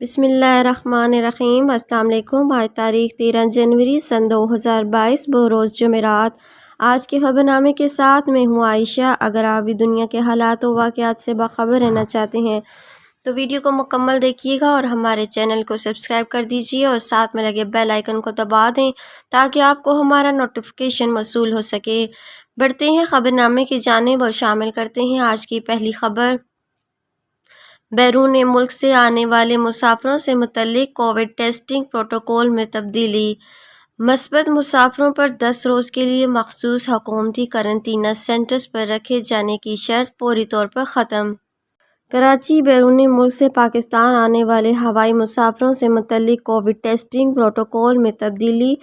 بسم اللہ الرحمن الرحیم۔ السلام علیکم۔ آج تاریخ 13 جنوری سن 2022 بروز جمعرات۔ آج کے خبر نامے کے ساتھ میں ہوں عائشہ۔ اگر آپ بھی دنیا کے حالات و واقعات سے باخبر رہنا چاہتے ہیں تو ویڈیو کو مکمل دیکھیے گا اور ہمارے چینل کو سبسکرائب کر دیجیے اور ساتھ میں لگے بیل آئیکن کو دبا دیں تاکہ آپ کو ہمارا نوٹیفیکیشن موصول ہو سکے۔ بڑھتے ہیں خبر نامے کی جانب اور شامل کرتے ہیں آج کی پہلی خبر۔ بیرون ملک سے آنے والے مسافروں سے متعلق کووڈ ٹیسٹنگ پروٹوکول میں تبدیلی۔ مثبت مسافروں پر 10 روز کے لیے مخصوص حکومتی قرنطینہ سینٹرز پر رکھے جانے کی شرط فوری طور پر ختم۔ کراچی۔ بیرون ملک سے پاکستان آنے والے ہوائی مسافروں سے متعلق کووڈ ٹیسٹنگ پروٹوکول میں تبدیلی۔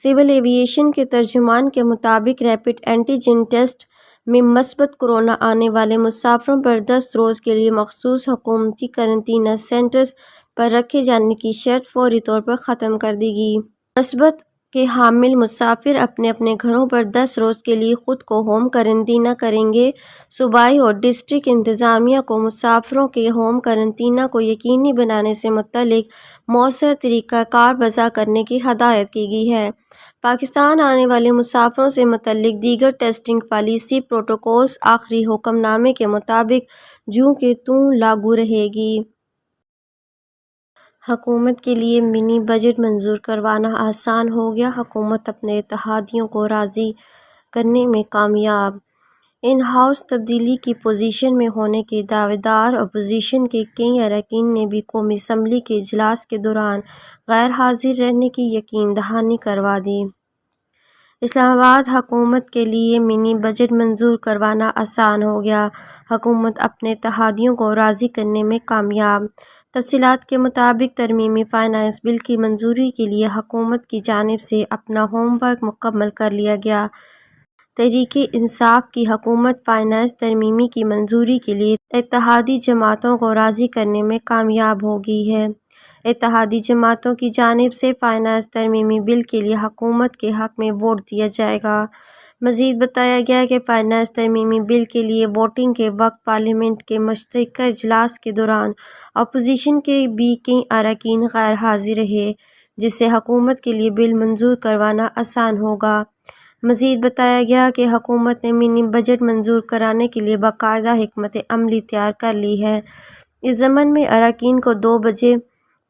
سول ایویشن کے ترجمان کے مطابق ریپڈ اینٹیجن ٹیسٹ میں مثبت کورونا آنے والے مسافروں پر 10 روز کے لیے مخصوص حکومتی قرنطینہ سینٹرز پر رکھے جانے کی شرط فوری طور پر ختم کر دی گئی۔ مثبت کے حامل مسافر اپنے اپنے گھروں پر 10 روز کے لیے خود کو ہوم قرنطینہ کریں گے۔ صوبائی اور ڈسٹرکٹ انتظامیہ کو مسافروں کے ہوم قرنطینہ کو یقینی بنانے سے متعلق مؤثر طریقہ کار وضع کرنے کی ہدایت کی گئی ہے۔ پاکستان آنے والے مسافروں سے متعلق دیگر ٹیسٹنگ پالیسی پروٹوکولز آخری حکم نامے کے مطابق جوں کہ توں لاگو رہے گی۔ حکومت کے لیے منی بجٹ منظور کروانا آسان ہو گیا، حکومت اپنے اتحادیوں کو راضی کرنے میں کامیاب۔ ان ہاؤس تبدیلی کی پوزیشن میں ہونے کے دعوے دار اپوزیشن کے کئی اراکین نے بھی قومی اسمبلی کے اجلاس کے دوران غیر حاضر رہنے کی یقین دہانی کروا دی۔ اسلام آباد۔ حکومت کے لیے منی بجٹ منظور کروانا آسان ہو گیا، حکومت اپنے اتحادیوں کو راضی کرنے میں کامیاب۔ تفصیلات کے مطابق ترمیمی فائنانس بل کی منظوری کے لیے حکومت کی جانب سے اپنا ہوم ورک مکمل کر لیا گیا۔ تحریک انصاف کی حکومت فائنانس ترمیمی کی منظوری کے لیے اتحادی جماعتوں کو راضی کرنے میں کامیاب ہو گئی ہے۔ اتحادی جماعتوں کی جانب سے فائنانس ترمیمی بل کے لیے حکومت کے حق میں ووٹ دیا جائے گا۔ مزید بتایا گیا کہ فائنانس ترمیمی بل کے لیے ووٹنگ کے وقت پارلیمنٹ کے مشترکہ اجلاس کے دوران اپوزیشن کے بھی کئی اراکین غیر حاضر رہے، جس سے حکومت کے لیے بل منظور کروانا آسان ہوگا۔ مزید بتایا گیا کہ حکومت نے منی بجٹ منظور کرانے کے لیے باقاعدہ حکمت عملی تیار کر لی ہے۔ اس ضمن میں اراکین کو 2 بجے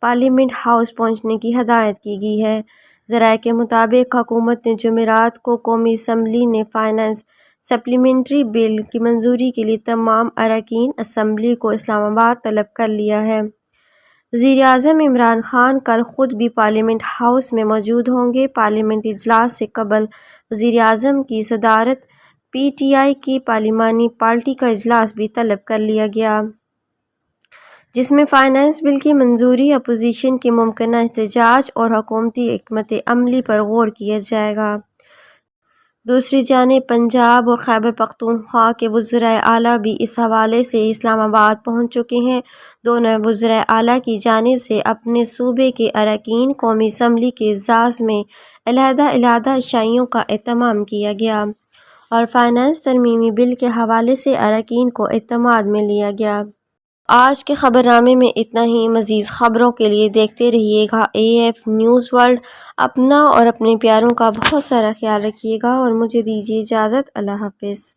پارلیمنٹ ہاؤس پہنچنے کی ہدایت کی گئی ہے۔ ذرائع کے مطابق حکومت نے جمعرات کو قومی اسمبلی نے فائنانس سپلیمنٹری بل کی منظوری کے لیے تمام اراکین اسمبلی کو اسلام آباد طلب کر لیا ہے۔ وزیر اعظم عمران خان کل خود بھی پارلیمنٹ ہاؤس میں موجود ہوں گے۔ پارلیمنٹ اجلاس سے قبل وزیر اعظم کی صدارت پی ٹی آئی کی پارلیمانی پارٹی کا اجلاس بھی طلب کر لیا گیا، جس میں فائنانس بل کی منظوری، اپوزیشن کے ممکنہ احتجاج اور حکومتی حکمت عملی پر غور کیا جائے گا۔ دوسری جانب پنجاب اور خیبر پختونخوا کے وزرائے اعلیٰ بھی اس حوالے سے اسلام آباد پہنچ چکے ہیں۔ دونوں وزرائے اعلیٰ کی جانب سے اپنے صوبے کے اراکین قومی اسمبلی کے اعزاز میں علیحدہ علیحدہ عشائیوں کا اہتمام کیا گیا اور فائنانس ترمیمی بل کے حوالے سے اراکین کو اعتماد میں لیا گیا۔ آج کے خبر نامے میں اتنا ہی۔ مزید خبروں کے لیے دیکھتے رہیے گا AF نیوز ورلڈ۔ اپنا اور اپنے پیاروں کا بہت سارا خیال رکھیے گا اور مجھے دیجیے اجازت۔ اللہ حافظ۔